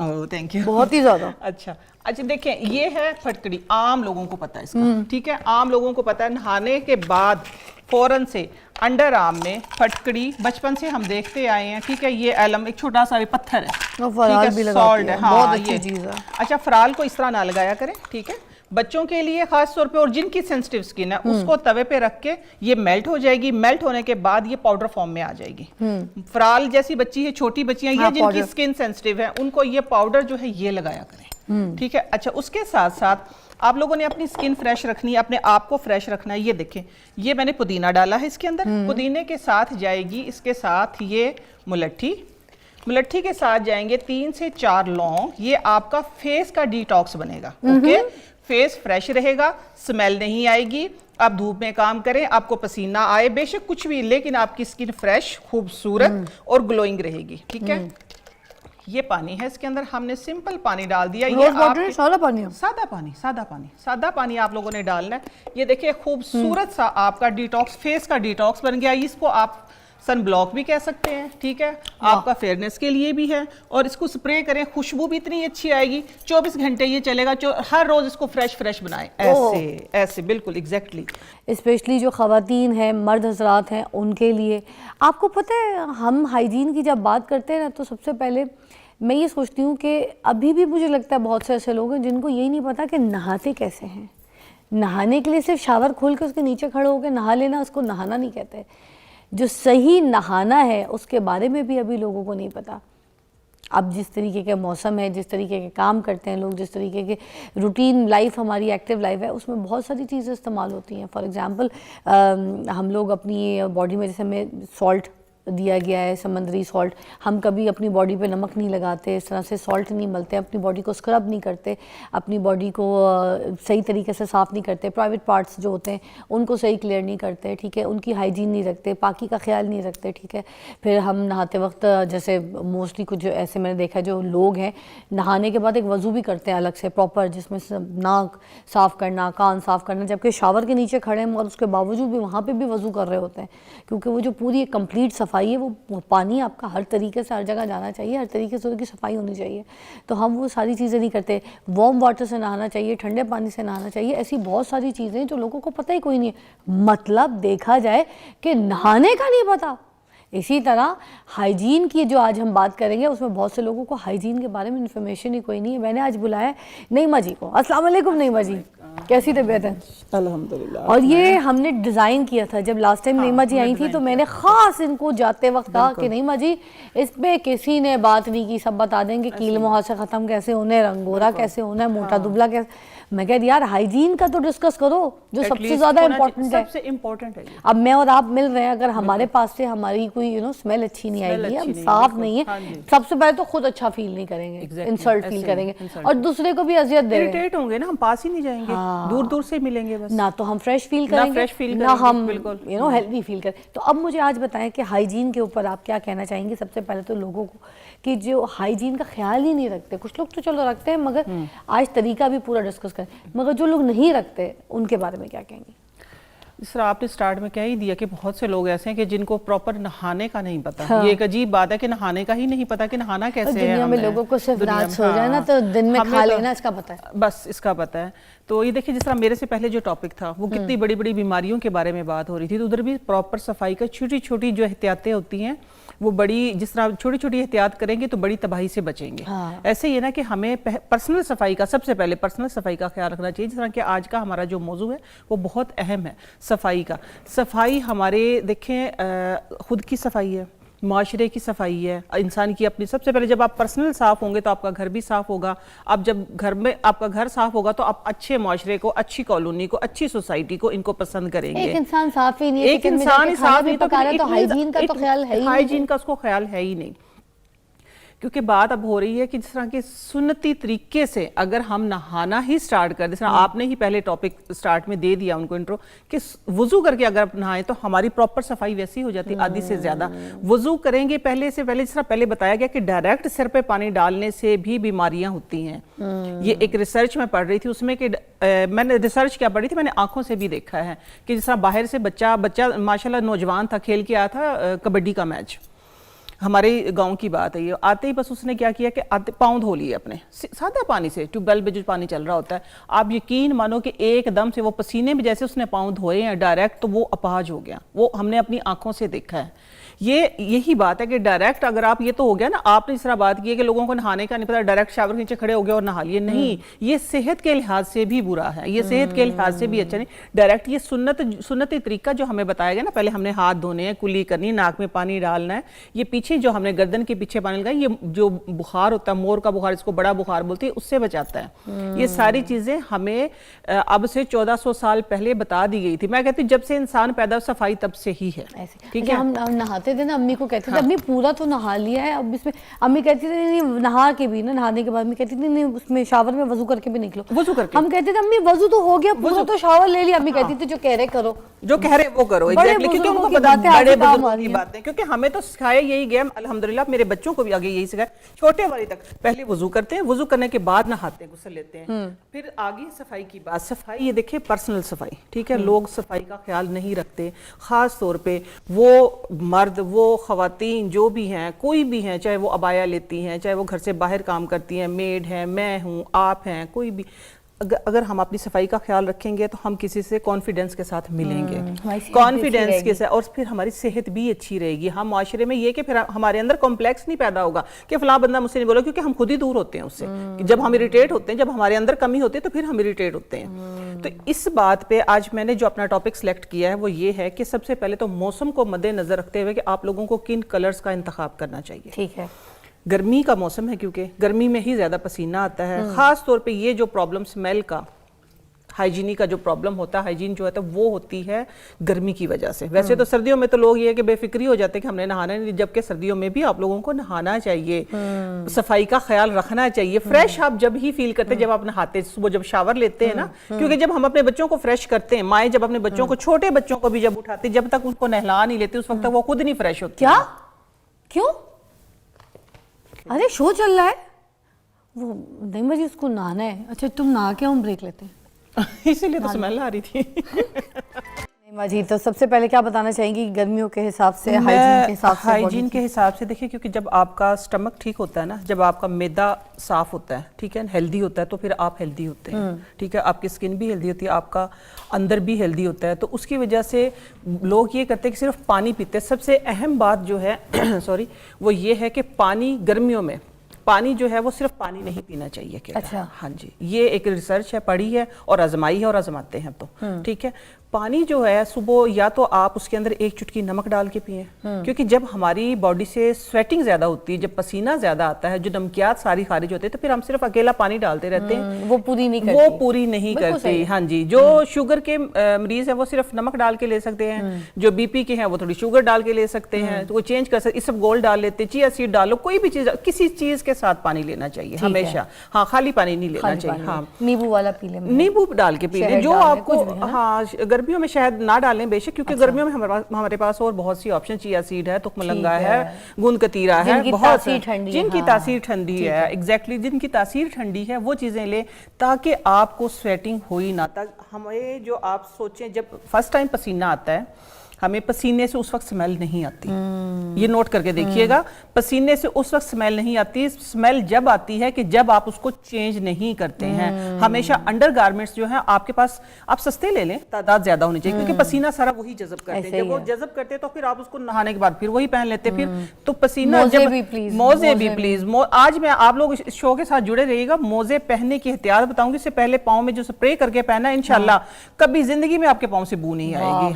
Oh thank you. बहुत ही ज्यादा। अच्छा अच्छा, देखें ये है फटकड़ी, आम लोगों को पता है इसका, ठीक है, आम लोगों को पता है। नहाने के बाद फौरन से अंडर आर्म में फटकड़ी बचपन से हम देखते आए हैं, ठीक है। ये एलम एक छोटा सा भी पत्थर है, ठीक है, सॉल्ट है, हाँ, बहुत अच्छी चीज है। अच्छा, फराल को इस तरह ना लगाया करें, ठीक है, बच्चों के लिए खास तौर पे, और जिनकी सेंसिटिव स्किन है उसको तवे पे रख के ये मेल्ट हो जाएगी। मेल्ट होने के बाद ये पाउडर फॉर्म में आ जाएगी। फराल जैसी बच्ची है, छोटी बच्चियां, ये जिनकी स्किन सेंसिटिव है, उनको ये पाउडर जो है ये लगाया करें, ठीक है। अच्छा, उसके साथ साथ आप लोगों ने अपनी स्किन फ्रेश रखनी है, अपने आप को फ्रेश रखना है। ये देखें, ये मैंने पुदीना डाला है इसके अंदर, पुदीने के साथ जाएगी इसके साथ ये मुलट्ठी, मुलट्ठी के साथ जाएंगे 3 से 4 लौंग। ये आपका फेस का डिटॉक्स बनेगा, ओके। फेस फ्रेश रहेगा, स्मेल नहीं आएगी। आप धूप में काम करें, आपको पसीना आए, बेशक कुछ भी, लेकिन आपकी स्किन फ्रेश, खूबसूरत और ग्लोइंग रहेगी, ठीक है। ये पानी है, इसके अंदर हमने सिंपल पानी डाल दिया। ये सादा पानी, सादा पानी, सादा पानी, सादा पानी आप लोगों ने डालना है। ये देखिए खूबसूरत सा आपका डिटॉक्स, फेस का डिटॉक्स बन गया। इसको आप सन ब्लॉक भी कह सकते हैं, ठीक है, आपका फेयरनेस के लिए भी है। और इसको स्प्रे करें, खुशबू भी इतनी अच्छी आएगी, 24 घंटे ये चलेगा। हर रोज इसको फ्रेश फ्रेश बनाएं, ऐसे ऐसे, बिल्कुल एग्जैक्टली। स्पेशली जो ख़वातीन हैं, मर्द हजरात हैं, उनके लिए। आपको पता है, हम हाइजीन की जब बात करते हैं ना, तो सबसे पहले मैं ये सोचती हूँ कि अभी भी मुझे लगता है बहुत से ऐसे लोग हैं जिनको यही नहीं पता कि नहाते कैसे हैं। नहाने के लिए सिर्फ शावर खोल के उसके नीचे खड़े होकर नहा लेना, उसको नहाना नहीं कहते। जो सही नहाना है उसके बारे में भी अभी लोगों को नहीं पता। अब जिस तरीके के मौसम है, जिस तरीके के काम करते हैं लोग, जिस तरीके के रूटीन लाइफ हमारी एक्टिव लाइफ है, उसमें बहुत सारी चीज़ें इस्तेमाल होती हैं। फॉर एग्ज़ाम्पल हम लोग अपनी बॉडी में, जैसे हमें सॉल्ट दिया गया है, समंदरी सॉल्ट, हम कभी अपनी बॉडी पे नमक नहीं लगाते, इस तरह से सॉल्ट नहीं मलते, अपनी बॉडी को स्क्रब नहीं करते, अपनी बॉडी को सही तरीके से साफ़ नहीं करते, प्राइवेट पार्ट्स जो होते हैं उनको सही क्लियर नहीं करते, ठीक है, उनकी हाइजीन नहीं रखते, पाकी का ख्याल नहीं रखते, ठीक है। फिर हम नहाते वक्त, जैसे मोस्टली कुछ ऐसे मैंने देखा है जो लोग हैं, नहाने के बाद एक वज़ू भी करते हैं अलग से प्रॉपर, जिसमें नाक साफ़ करना, कान साफ़ करना, जबकि शावर के नीचे खड़े हैं और उसके बावजूद भी वहाँ पर भी वज़ू कर रहे होते हैं, क्योंकि वो जो पूरी कंप्लीट सफाई है, वो पानी आपका हर तरीके से हर जगह जाना चाहिए, हर तरीके से उसकी सफाई होनी चाहिए। तो हम वो सारी चीज़ें नहीं करते। वार्म वाटर से नहाना चाहिए, ठंडे पानी से नहाना चाहिए, ऐसी बहुत सारी चीज़ें जो लोगों को पता ही कोई नहीं है। मतलब देखा जाए कि नहाने का नहीं पता। इसी तरह हाइजीन की जो आज हम बात करेंगे, उसमें बहुत से लोगों को हाइजीन के बारे में इन्फॉर्मेशन ही कोई नहीं है। मैंने आज बुलाया नईमा जी को। अस्सलाम वालेकुम नईमा जी, कैसी तबीयत है? अल्हम्दुलिल्लाह। और ये हमने डिज़ाइन किया था जब लास्ट टाइम नईमा जी आई थी, तो मैंने ख़ास इनको जाते वक्त कहा कि नईमा जी, इस पे किसी ने बात नहीं की, सब बता देंगे कील मुहासे ख़त्म कैसे होने, रंगोरा कैसे होना है, मोटा दुबला कैसे। मैं कह यार हाइजीन का तो डिस्कस करो, जो सबसे ज़्यादा इम्पोर्टेंट है। सबसे इम्पोर्टेंट है। अब मैं और आप मिल रहे हैं, अगर हमारे पास से हमारी कोई स्मेल अच्छी नहीं आएगी, हम साफ नहीं है, सबसे पहले तो खुद अच्छा फील नहीं करेंगे, इंसल्ट फील करेंगे, और दूसरे को भी अजियत दे रहे हैं, होंगे ना, हम पास ही नहीं जाएंगे, दूर दूर से मिलेंगे बस। ना तो हम फ्रेश फील करेंगे, ना हम हेल्दी फील करें। तो अब मुझे आज बताएं कि हाइजीन के ऊपर आप क्या कहना चाहेंगे? सबसे पहले तो लोगों को कि जो हाइजीन का ख्याल ही नहीं रखते, कुछ लोग तो चलो रखते हैं, मगर आज तरीका भी पूरा डिस्कस करें, मगर जो लोग नहीं रखते उनके बारे में क्या कहेंगे? जिस तरह आपने स्टार्ट में कह ही दिया कि बहुत से लोग ऐसे हैं कि जिनको प्रॉपर नहाने का नहीं पता। हाँ। ये एक अजीब बात है कि नहाने का ही नहीं पता कि नहाना कैसे है। दुनिया में लोगों को सिर्फ रात सो जाए ना तो दिन में खा लेना, इसका पता है, बस इसका पता है। तो ये देखिए, जिस तरह मेरे से पहले जो टॉपिक था वो कितनी बड़ी बड़ी बीमारियों के बारे में बात हो रही थी, तो उधर भी प्रॉपर सफाई का छोटी छोटी जो एहतियातें होती हैं वो बड़ी, जिस तरह छोटी छोटी एहतियात करेंगे तो बड़ी तबाही से बचेंगे। हाँ। ऐसे ही है ना कि हमें पर्सनल सफाई का, सबसे पहले पर्सनल सफाई का ख्याल रखना चाहिए। जिस तरह कि आज का हमारा जो मौजू है वो बहुत अहम है, सफाई का। सफाई हमारे देखें, खुद की सफाई है, माशरे की सफाई है, इंसान की अपनी। सबसे पहले जब आप पर्सनल साफ होंगे तो आपका घर भी साफ होगा। आप जब घर में आपका घर साफ होगा तो आप अच्छे माशरे को, अच्छी कॉलोनी को, अच्छी सोसाइटी को, इनको पसंद करेंगे। एक इंसान साफ ही नहीं है, एक इंसान ही साफ नहीं तो हाइजीन का तो ख्याल है ही, हाइजीन का उसको ख्याल है ही नहीं। क्योंकि बात अब हो रही है कि जिस तरह के सुन्नती तरीके से अगर हम नहाना ही स्टार्ट कर, जिस तरह आपने ही पहले टॉपिक स्टार्ट में दे दिया उनको इंट्रो, कि वुजू करके अगर आप नहाएं तो हमारी प्रॉपर सफाई वैसी हो जाती है, आधी से ज्यादा। वुजू करेंगे पहले से पहले, जिस तरह पहले बताया गया कि डायरेक्ट सिर पे पानी डालने से भी बीमारियां होती हैं। ये एक रिसर्च में पढ़ रही थी, उसमें कि मैंने रिसर्च क्या पढ़ी थी, मैंने आंखों से भी देखा है कि जिस तरह बाहर से बच्चा माशाल्लाह नौजवान था, खेल के आया था कबड्डी का मैच, हमारे गांव की बात है ये, आते ही बस उसने क्या किया कि आते पाँव धो लिए अपने सादा पानी से, ट्यूबवेल में जो पानी चल रहा होता है, आप यकीन मानो कि एकदम से वो पसीने में जैसे उसने पाँव धोए हैं डायरेक्ट, तो वो अपाहज हो गया। वो हमने अपनी आंखों से देखा है। यही बात है कि डायरेक्ट अगर आप, ये तो हो गया ना, आपने इस तरह बात की है कि लोगों को नहाने का नहीं पता, डायरेक्ट शावर के नीचे खड़े हो गए और नहा लिए, नहीं, ये सेहत के लिहाज से भी बुरा है, ये सेहत के लिहाज से भी अच्छा नहीं। डायरेक्ट ये सुन्नती तरीका जो हमें बताया गया ना, पहले हमने हाथ धोने हैं, कुली करनी, नाक में पानी डालना है, ये पीछे जो हमने गर्दन के पीछे पानी लगाया, ये जो बुखार होता है, मोर का बुखार, इसको बड़ा बुखार बोलते हैं, उससे बचाता है। ये सारी चीजें हमें अब से 1400 साल पहले बता दी गई थी। मैं कहती हूँ जब से इंसान पैदा, सफाई तब से ही है। ठीक है, हम नहाते थे ना, अम्मी को कहते थे अम्मी पूरा तो नहा लिया है, अब इसमें अम्मी कहती थी नहीं, नहा के भी ना, नहाने के बाद अम्मी कहती थी नहीं, उसमें शावर में वजू करके भी निकलो। वजू करके हम कहते थे अम्मी वजू तो हो गया, पूरा तो शावर ले लिया। अम्मी कहती थी जो कह रहे करो, जो कह रहे वो करो। एग्जैक्टली, क्योंकि उनको पता बड़े बुजुर्गों की बातें, क्योंकि हमें तो सिखाया यही गया, अल्हम्दुलिल्लाह मेरे बच्चों को भी आगे यही सिखाया, छोटे वाले तक पहले वजू करते हैं, वजू करने के बाद नहाते हैं, गुस्ल लेते हैं, फिर आगे सफाई की बात। सफाई ये देखिए पर्सनल सफाई, ठीक है, लोग सफाई का ख्याल नहीं रखते, खास तौर पे वो मर्द, वो खवातीन जो भी हैं, कोई भी हैं, चाहे वो अबाया लेती हैं, चाहे वो घर से बाहर काम करती हैं, मेड है, मैं हूँ, आप हैं, कोई भी, अगर हम अपनी सफाई का ख्याल रखेंगे तो हम किसी से कॉन्फिडेंस के साथ मिलेंगे, कॉन्फिडेंस के साथ, और फिर हमारी सेहत भी अच्छी रहेगी। हम माशरे में ये कि फिर हमारे अंदर कॉम्प्लेक्स नहीं पैदा होगा कि फलां बंदा मुझसे नहीं बोला, क्योंकि हम खुद ही दूर होते हैं उससे। जब हम इरिटेट होते हैं, जब हमारे अंदर कमी होती है, तो फिर हम इरिटेट होते हैं। तो इस बात पे आज मैंने जो अपना टॉपिक सिलेक्ट किया है वो ये है कि सबसे पहले तो मौसम को मद्देनजर रखते हुए कि आप लोगों को किन कलर्स का इंतखाब करना चाहिए। ठीक है, गर्मी का मौसम है, क्योंकि गर्मी में ही ज्यादा पसीना आता है, खास तौर पे ये जो प्रॉब्लम स्मेल का, हाइजीनी का जो प्रॉब्लम होता है, हाइजीन जो है तो वो होती है गर्मी की वजह से। वैसे तो सर्दियों में तो लोग ये कि बेफिक्री हो जाते हैं कि हमने नहाना नहीं, जबकि सर्दियों में भी आप लोगों को नहाना चाहिए, सफाई का ख्याल रखना चाहिए। फ्रेश आप जब ही फील करते हैं जब आप नहाते, सुबह जब शावर लेते हैं ना, क्योंकि जब हम अपने बच्चों को फ्रेश करते हैं, माएँ जब अपने बच्चों को, छोटे बच्चों को भी जब उठाती, जब तक उनको नहला नहीं लेती उस वक्त तक वो खुद नहीं फ्रेश होती। क्या, क्यों? अरे शो चल रहा है, वो नहीं मुझे उसको नहाना है। अच्छा तुम नहा के हम ब्रेक लेते हैं। इसीलिए तो स्मेल आ रही थी। जी, तो सबसे पहले क्या बताना चाहेंगी गर्मियों के हिसाब से, हाइजीन के हिसाब से? हाइजीन के हिसाब से देखिए, क्योंकि जब आपका स्टमक ठीक होता है ना, जब आपका मैदा साफ होता है, ठीक है, हेल्दी होता है, तो फिर आप हेल्दी होते हैं, ठीक है, आपकी स्किन भी हेल्दी होती है, आपका अंदर भी हेल्दी होता है। तो उसकी वजह से लोग ये करते हैं कि सिर्फ पानी पीते हैं। सबसे अहम बात जो है सॉरी, वो ये है कि पानी, गर्मियों में पानी जो है वो सिर्फ पानी नहीं पीना चाहिए केवल। अच्छा, हाँ जी, ये एक रिसर्च है, पढ़ी है और आजमाई है और आजमाते हैं। तो ठीक है, पानी जो है सुबह या तो आप उसके अंदर एक चुटकी नमक डाल के पिए, क्योंकि जब हमारी बॉडी से स्वेटिंग ज्यादा होती है, जब पसीना ज्यादा आता है, जो नमकियात सारी खारिज होते हैं, तो फिर हम सिर्फ अकेला पानी डालते रहते हैं, वो पूरी नहीं करती। हाँ जी, जो शुगर के मरीज है वो सिर्फ नमक डाल के ले सकते हैं, जो बीपी के हैं वो थोड़ी शुगर डाल के ले सकते हैं, तो वो चेंज कर सकते, इस सब गोल्ड डाल लेते, चिया सीड डालो, कोई भी चीज, किसी चीज के साथ पानी लेना चाहिए हमेशा। हाँ, खाली पानी नहीं लेना चाहिए। हाँ, नींबू वाला पी लें, नींबू डाल के पी लें, जो आपको, हाँ, गर्मियों में शहद ना डालें बेशक, क्योंकि गर्मियों में हमारे पास और बहुत सी ऑप्शन, चिया सीड है, तुकमलंगा है, गूंद कतीरा है, बहुत जिनकी तासीर ठंडी है, एग्जैक्टली जिनकी तासीर ठंडी है वो चीजें लें, ताकि आपको स्वेटिंग हो ही ना। तक हमें जो आप सोचें, जब फर्स्ट टाइम पसीना आता है, हमें पसीने से उस वक्त स्मेल नहीं आती, ये नोट करके देखिएगा, पसीने से उस वक्त स्मेल नहीं आती। स्मेल जब आती है कि जब आप उसको चेंज नहीं करते हैं। हमेशा अंडरगारमेंट्स जो है आपके पास, आप सस्ते ले लें, तादाद ज्यादा होनी चाहिए, क्योंकि पसीना सारा वही जज़ब करते हैं। जब वो जज़ब करते हैं तो फिर आप उसको नहाने के बाद फिर वही पहन लेते, फिर तो पसीना जब, मोजे भी प्लीज, आज मैं आप लोग इस शो के साथ जुड़े रहिएगा। मोजे पहनने की एहतियात बताऊंगी, इससे पहले पाँव में जो स्प्रे करके पहना, इंशाल्लाह कभी जिंदगी में आपके पाँव से बू नहीं आएगी।